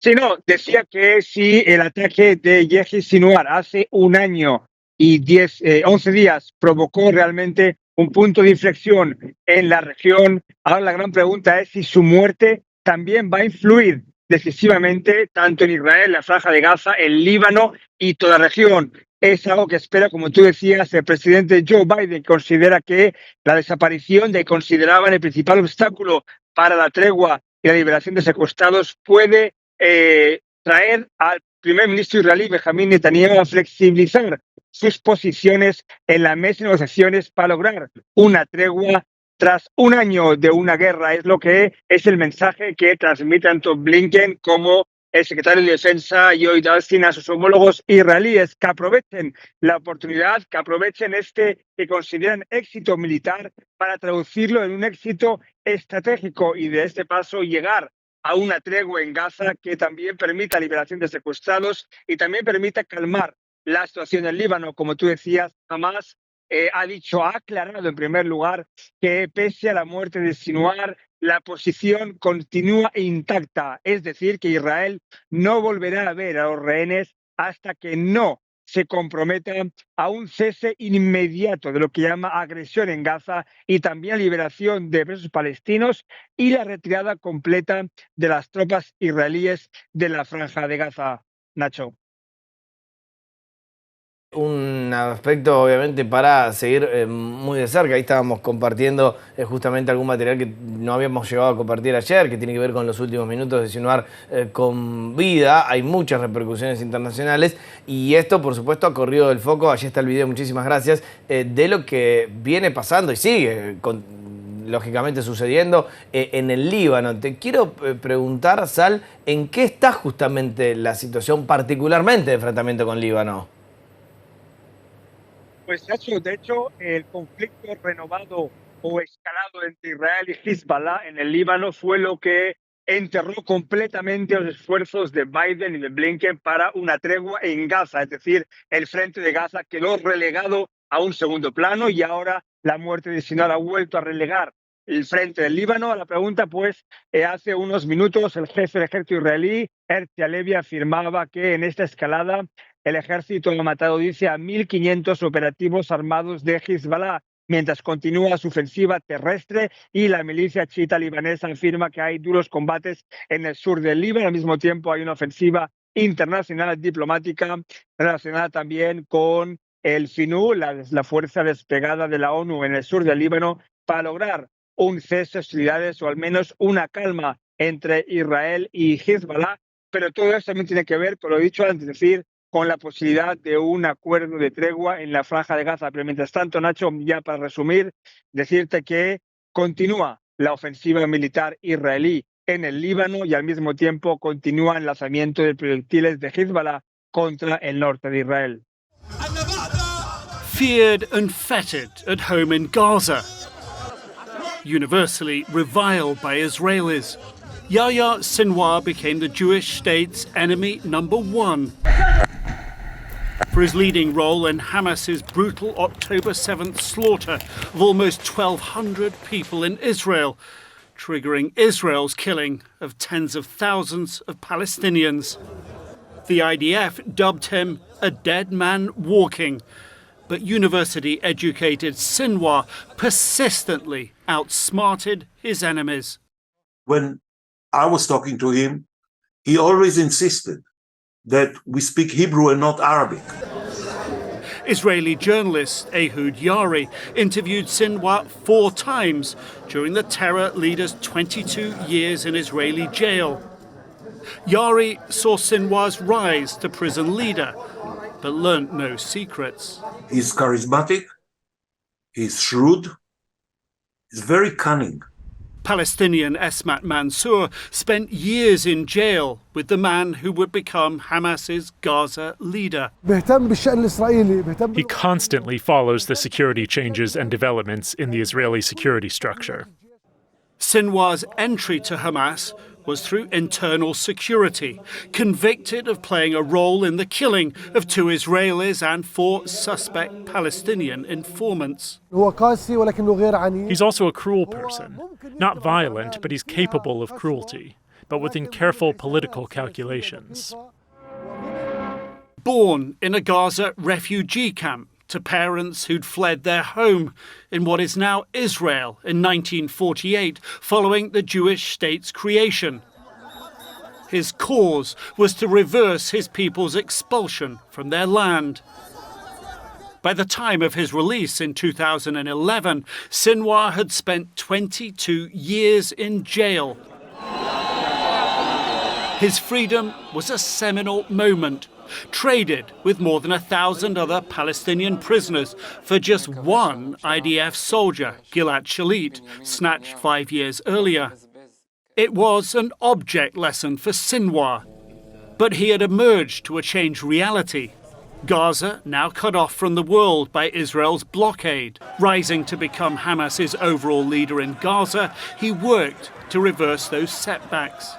Sí, no, decía que si el ataque de Yehia Sinwar hace un año y 11 días provocó realmente un punto de inflexión en la región, ahora la gran pregunta es si su muerte también va a influir decisivamente tanto en Israel, la Franja de Gaza, el Líbano y toda la región. Es algo que espera, como tú decías, el presidente Joe Biden considera que la desaparición de consideraban el principal obstáculo para la tregua y la liberación de secuestrados puede traer al primer ministro israelí Benjamín Netanyahu a flexibilizar sus posiciones en la mesa de negociaciones para lograr una tregua tras un año de una guerra. Es lo que es el mensaje que transmite tanto Blinken como el secretario de Defensa Yoav Austin a sus homólogos israelíes, que aprovechen la oportunidad, que aprovechen este que consideran éxito militar para traducirlo en un éxito estratégico y de este paso llegar a una tregua en Gaza que también permita la liberación de secuestrados y también permita calmar la situación en Líbano. Como tú decías, Hamas ha aclarado en primer lugar que pese a la muerte de Sinwar, la posición continúa intacta, es decir, que Israel no volverá a ver a los rehenes hasta que no se comprometa a un cese inmediato de lo que llama agresión en Gaza y también liberación de presos palestinos y la retirada completa de las tropas israelíes de la Franja de Gaza. Nacho. Un aspecto obviamente para seguir muy de cerca. Ahí estábamos compartiendo justamente algún material que no habíamos llegado a compartir ayer, que tiene que ver con los últimos minutos de Sinwar con vida. Hay muchas repercusiones internacionales y esto por supuesto ha corrido del foco, allí está el video, muchísimas gracias, de lo que viene pasando y sigue lógicamente sucediendo en el Líbano. Te quiero preguntar, Sal, ¿en qué está justamente la situación particularmente de enfrentamiento con Líbano? Pues Nacho, de hecho, el conflicto renovado o escalado entre Israel y Hezbollah en el Líbano fue lo que enterró completamente los esfuerzos de Biden y de Blinken para una tregua en Gaza, es decir, el frente de Gaza quedó relegado a un segundo plano y ahora la muerte de Sinwar ha vuelto a relegar el frente del Líbano. A la pregunta, pues, hace unos minutos el jefe del ejército israelí, Herzi Halevi, afirmaba que en esta escalada el ejército ha matado, dice, a 1.500 operativos armados de Hezbollah, mientras continúa su ofensiva terrestre y la milicia chiita libanesa afirma que hay duros combates en el sur del Líbano. Al mismo tiempo hay una ofensiva internacional diplomática relacionada también con el FINU, la fuerza desplegada de la ONU en el sur del Líbano, para lograr un cese de hostilidades o al menos una calma entre Israel y Hezbollah. Pero todo eso también tiene que ver, como lo he dicho antes, es decir, con la posibilidad de un acuerdo de tregua en la Franja de Gaza. Pero mientras tanto, Nacho, ya para resumir, decirte que continúa la ofensiva militar israelí en el Líbano y al mismo tiempo continúa el lanzamiento de proyectiles de Hezbollah contra el norte de Israel. Feared and fettered at home in Gaza, universally reviled by Israelis, Yahya Sinwar became the Jewish state's enemy number one for his leading role in Hamas's brutal October 7th slaughter of almost 1,200 people in Israel, triggering Israel's killing of tens of thousands of Palestinians. The IDF dubbed him a dead man walking, but university-educated Sinwar persistently outsmarted his enemies. When I was talking to him, he always insisted that we speak Hebrew and not Arabic. Israeli journalist Ehud Yari interviewed Sinwar 4 times during the terror leader's 22 years in Israeli jail. Yari saw Sinwar's rise to prison leader, but learnt no secrets. He's charismatic, he's shrewd, he's very cunning. Palestinian Esmat Mansour spent years in jail with the man who would become Hamas's Gaza leader. He constantly follows the security changes and developments in the Israeli security structure. Sinwar's entry to Hamas was through internal security, convicted of playing a role in the killing of 2 Israelis and 4 suspect Palestinian informants. He's also a cruel person. Not violent, but he's capable of cruelty. but within careful political calculations. Born in a Gaza refugee camp to parents who'd fled their home in what is now Israel in 1948, following the Jewish state's creation. His cause was to reverse his people's expulsion from their land. By the time of his release in 2011, Sinwar had spent 22 years in jail. His freedom was a seminal moment, traded with more than 1,000 other Palestinian prisoners for just one IDF soldier, Gilad Shalit, snatched 5 years earlier. It was an object lesson for Sinwar, but he had emerged to a changed reality. Gaza, now cut off from the world by Israel's blockade. Rising to become Hamas's overall leader in Gaza, he worked to reverse those setbacks.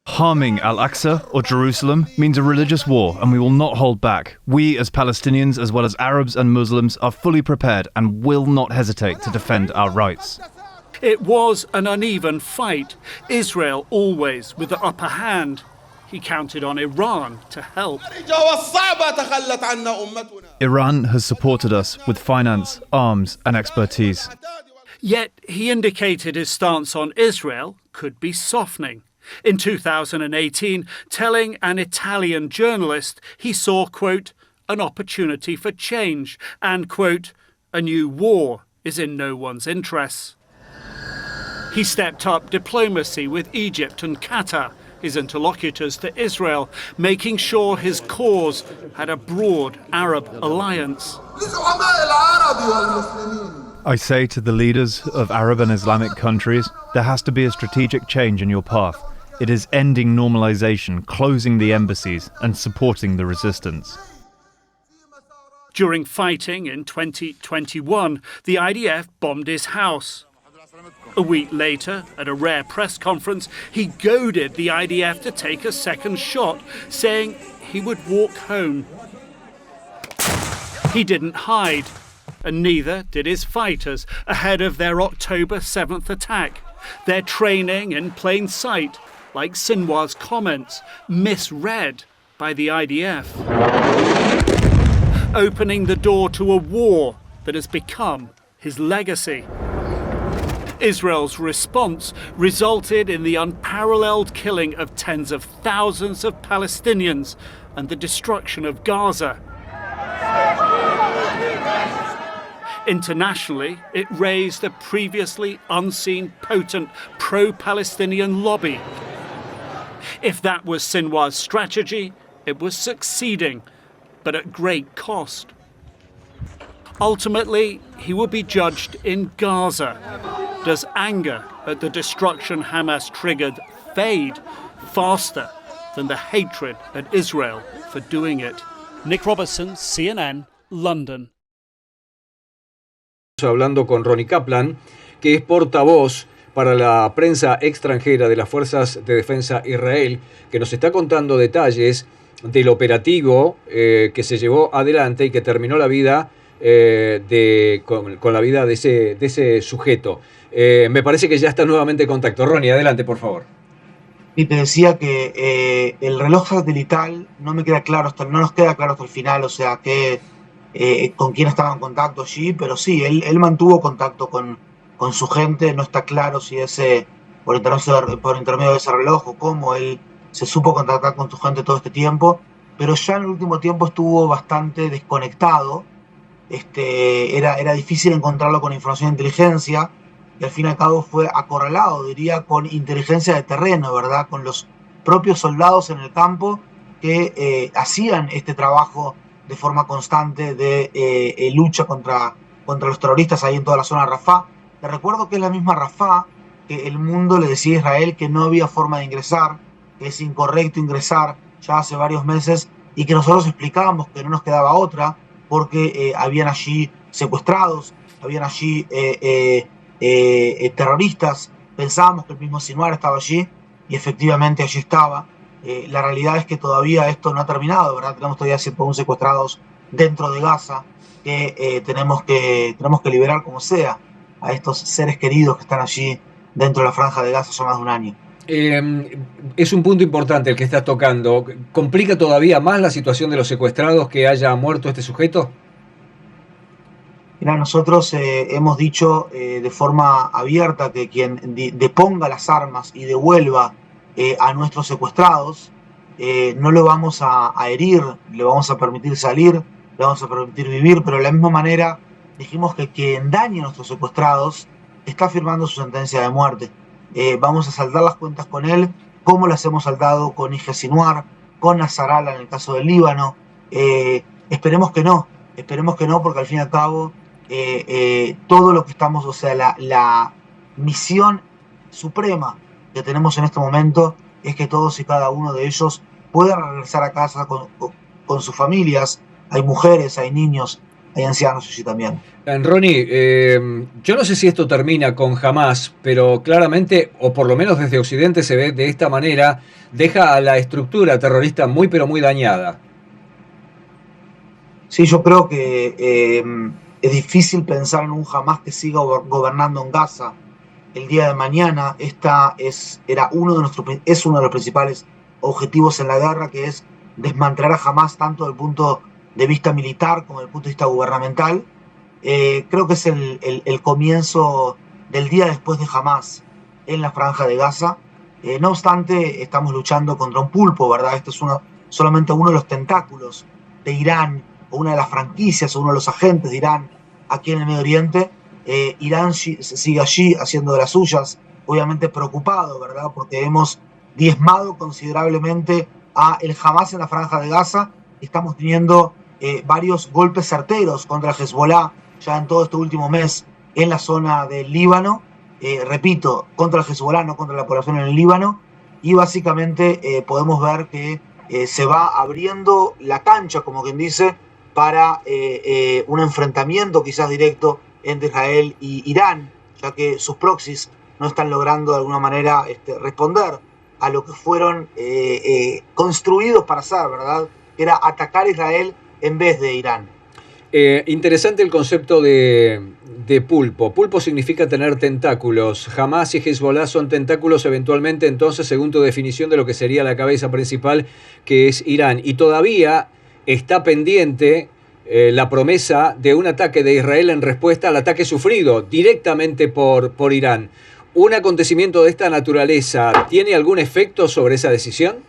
Harming Al-Aqsa or Jerusalem means a religious war, and we will not hold back. We as Palestinians, as well as Arabs and Muslims, are fully prepared and will not hesitate to defend our rights. It was an uneven fight, Israel always with the upper hand. He counted on Iran to help. Iran has supported us with finance, arms and expertise. Yet he indicated his stance on Israel could be softening. In 2018, telling an Italian journalist he saw, quote, an opportunity for change and, quote, a new war is in no one's interests. He stepped up diplomacy with Egypt and Qatar, his interlocutors to Israel, making sure his cause had a broad Arab alliance. I say to the leaders of Arab and Islamic countries, there has to be a strategic change in your path. It is ending normalization, closing the embassies, and supporting the resistance. During fighting in 2021, the IDF bombed his house. A week later, at a rare press conference, he goaded the IDF to take a second shot, saying he would walk home. He didn't hide, and neither did his fighters ahead of their October 7th attack. Their training in plain sight, like Sinwar's comments, misread by the IDF. Opening the door to a war that has become his legacy. Israel's response resulted in the unparalleled killing of tens of thousands of Palestinians and the destruction of Gaza. Internationally, it raised a previously unseen potent pro-Palestinian lobby. If that was Sinwar's strategy, it was succeeding, but at great cost. Ultimately, he will be judged in Gaza. Does anger at the destruction Hamas triggered fade faster than the hatred at Israel for doing it? Nick Robertson, CNN, London. Hablando con Ronnie Kaplan, que es portavoz para la prensa extranjera de las Fuerzas de Defensa Israel, que nos está contando detalles del operativo que se llevó adelante y que terminó la vida con la vida de ese sujeto. Me parece que ya está nuevamente en contacto. Ronnie, adelante, por favor. Y te decía que el reloj satelital no nos queda claro hasta el final, o sea, con quién estaba en contacto allí, pero sí, él mantuvo contacto con su gente. No está claro si por intermedio de ese reloj o cómo él se supo contactar con su gente todo este tiempo, pero ya en el último tiempo estuvo bastante desconectado. Era difícil encontrarlo con información de inteligencia, y al fin y al cabo fue acorralado, diría, con inteligencia de terreno, ¿verdad? Con los propios soldados en el campo que hacían este trabajo de forma constante de lucha contra los terroristas ahí en toda la zona de Rafah. Te recuerdo que es la misma Rafah que el mundo le decía a Israel que no había forma de ingresar, que es incorrecto ingresar ya hace varios meses, y que nosotros explicábamos que no nos quedaba otra porque habían allí secuestrados, habían allí terroristas. Pensábamos que el mismo Sinwar estaba allí y efectivamente allí estaba. La realidad es que todavía esto no ha terminado, ¿verdad? Tenemos todavía 101 secuestrados dentro de Gaza que tenemos que liberar como sea a estos seres queridos que están allí dentro de la Franja de Gaza hace más de un año. Es un punto importante el que estás tocando. ¿Complica todavía más la situación de los secuestrados que haya muerto este sujeto? Mira, nosotros hemos dicho de forma abierta que quien deponga las armas y devuelva a nuestros secuestrados, no lo vamos a herir, le vamos a permitir salir, le vamos a permitir vivir, pero de la misma manera dijimos que quien dañe a nuestros secuestrados está firmando su sentencia de muerte. Vamos a saldar las cuentas con él, como las hemos saldado con Yahya Sinwar, con Nasrallah en el caso del Líbano. Esperemos que no, porque al fin y al cabo todo lo que estamos, o sea, la misión suprema que tenemos en este momento es que todos y cada uno de ellos puedan regresar a casa con sus familias. Hay mujeres, hay niños, hay ancianos allí también. Ronnie, yo no sé si esto termina con Hamás, pero claramente, o por lo menos desde Occidente se ve de esta manera, deja a la estructura terrorista muy pero muy dañada. Sí, yo creo que es difícil pensar en un Hamás que siga gobernando en Gaza el día de mañana. Es uno de los principales objetivos en la guerra, que es desmantelar a Hamás tanto desde el punto de vista militar como desde el punto de vista gubernamental. Creo que es el comienzo del día después de Hamás en la Franja de Gaza. No obstante, estamos luchando contra un pulpo, ¿verdad? Esto es solamente uno de los tentáculos de Irán, o una de las franquicias, o uno de los agentes de Irán aquí en el Medio Oriente. Irán sigue allí haciendo de las suyas, obviamente preocupado, ¿verdad? Porque hemos diezmado considerablemente a el Hamás en la Franja de Gaza. Estamos teniendo varios golpes certeros contra el Hezbollah ya en todo este último mes en la zona del Líbano. Repito, contra el Hezbollah, no contra la población en el Líbano. Y básicamente podemos ver que se va abriendo la cancha, como quien dice, para un enfrentamiento quizás directo entre Israel y Irán, ya que sus proxies no están logrando de alguna manera responder a lo que fueron construidos para hacer, ¿verdad? Era atacar a Israel en vez de Irán. Interesante el concepto de pulpo. Pulpo significa tener tentáculos. Hamás y Hezbollah son tentáculos eventualmente, entonces, según tu definición de lo que sería la cabeza principal, que es Irán. Y todavía está pendiente la promesa de un ataque de Israel en respuesta al ataque sufrido directamente por Irán. ¿Un acontecimiento de esta naturaleza tiene algún efecto sobre esa decisión?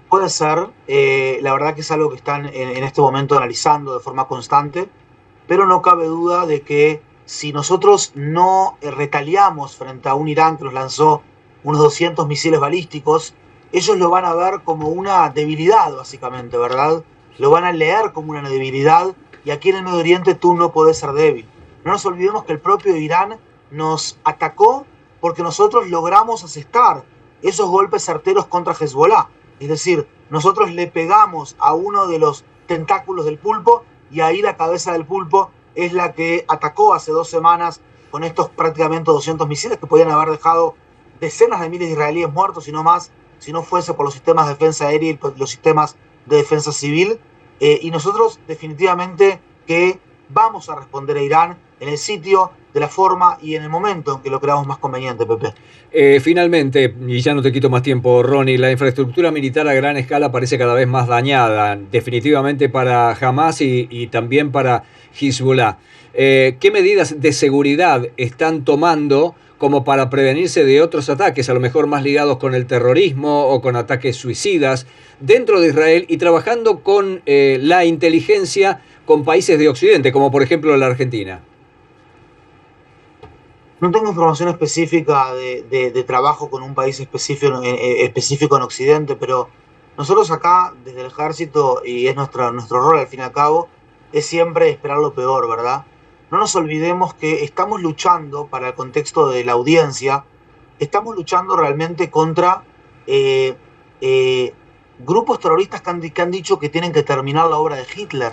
Puede ser, la verdad que es algo que están en este momento analizando de forma constante, pero no cabe duda de que si nosotros no retaliamos frente a un Irán que nos lanzó unos 200 misiles balísticos, ellos lo van a ver como una debilidad, básicamente, ¿verdad? Lo van a leer como una debilidad, y aquí en el Medio Oriente tú no podés ser débil. No nos olvidemos que el propio Irán nos atacó porque nosotros logramos asestar esos golpes certeros contra Hezbollah. Es decir, nosotros le pegamos a uno de los tentáculos del pulpo, y ahí la cabeza del pulpo es la que atacó hace 2 semanas con estos prácticamente 200 misiles que podían haber dejado decenas de miles de israelíes muertos y no más, si no fuese por los sistemas de defensa aérea y los sistemas de defensa civil. Y nosotros definitivamente que vamos a responder a Irán en el sitio, de la forma y en el momento en que lo creamos más conveniente, Pepe. Finalmente, y ya no te quito más tiempo, Ronnie, la infraestructura militar a gran escala parece cada vez más dañada, definitivamente para Hamás y también para Hezbollah. ¿Qué medidas de seguridad están tomando como para prevenirse de otros ataques, a lo mejor más ligados con el terrorismo o con ataques suicidas dentro de Israel, y trabajando con la inteligencia con países de Occidente, como por ejemplo la Argentina? No tengo información específica de trabajo con un país específico en Occidente, pero nosotros acá, desde el ejército, y es nuestro rol al fin y al cabo, es siempre esperar lo peor, ¿verdad? No nos olvidemos que estamos luchando, para el contexto de la audiencia, estamos luchando realmente contra grupos terroristas que han dicho que tienen que terminar la obra de Hitler.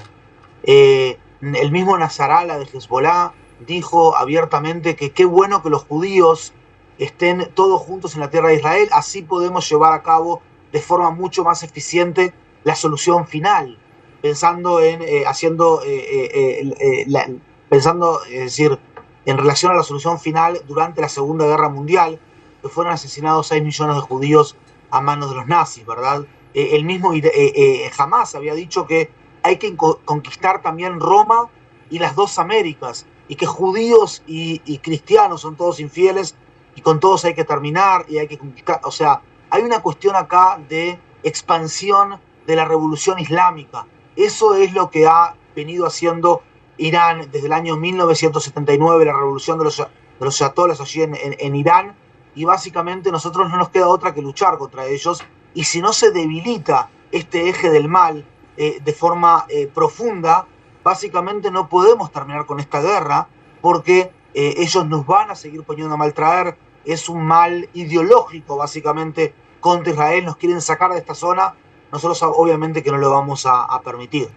El mismo Nasrallah de Hezbollah dijo abiertamente que qué bueno que los judíos estén todos juntos en la tierra de Israel, así podemos llevar a cabo de forma mucho más eficiente la solución final, pensando en en relación a la solución final durante la Segunda Guerra Mundial, que fueron asesinados 6 millones de judíos a manos de los nazis, ¿verdad? El mismo Hamás había dicho que hay que conquistar también Roma y las dos Américas, y que judíos y cristianos son todos infieles, y con todos hay que terminar y hay que conquistar. O sea, hay una cuestión acá de expansión de la revolución islámica. Eso es lo que ha venido haciendo Irán desde el año 1979, la revolución de los ayatolás allí en Irán, y básicamente nosotros no nos queda otra que luchar contra ellos, y si no se debilita este eje del mal de forma profunda, básicamente no podemos terminar con esta guerra, porque ellos nos van a seguir poniendo a maltraer. Es un mal ideológico básicamente contra Israel, nos quieren sacar de esta zona, nosotros obviamente que no lo vamos a permitir.